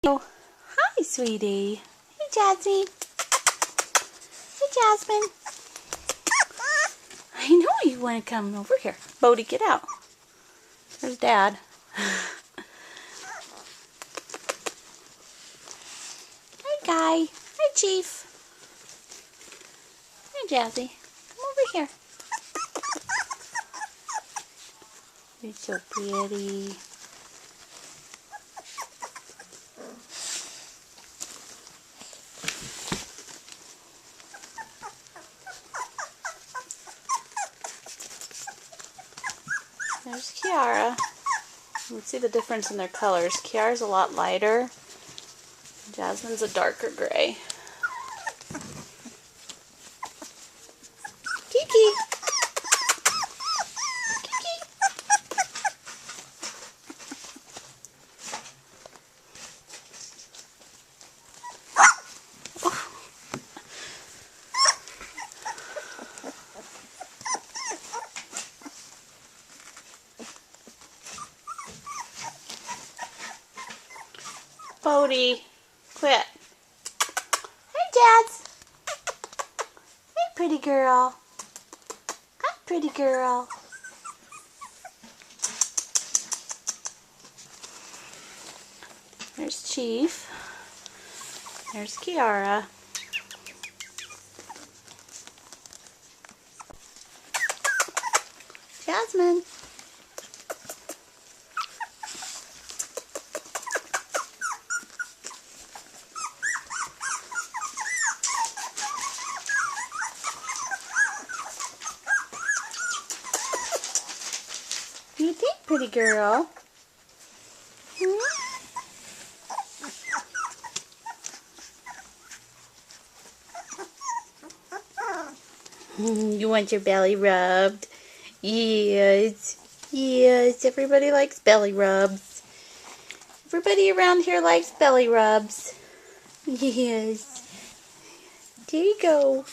Oh, hi, sweetie. Hey, Jasmine. Hey, Jasmine. I know you want to come over here. Bodie, get out. There's Dad. Hi, Guy. Hi, Chief. Hi, Jazzy. Come over here. You're so pretty. There's Kiara. You can see the difference in their colors. Kiara's a lot lighter. Jasmine's a darker gray. Kiki! Kiki! Bodie, quit. Hey, Jads. Hey, pretty girl. Hi, pretty girl. There's Chief. There's Kiara. Jasmine. You think, pretty girl? You want your belly rubbed? Yes. Yes, everybody likes belly rubs. Everybody around here likes belly rubs. Yes. There you go.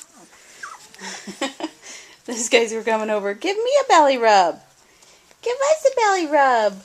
Those guys were coming over. Give me a belly rub. Give us a belly rub.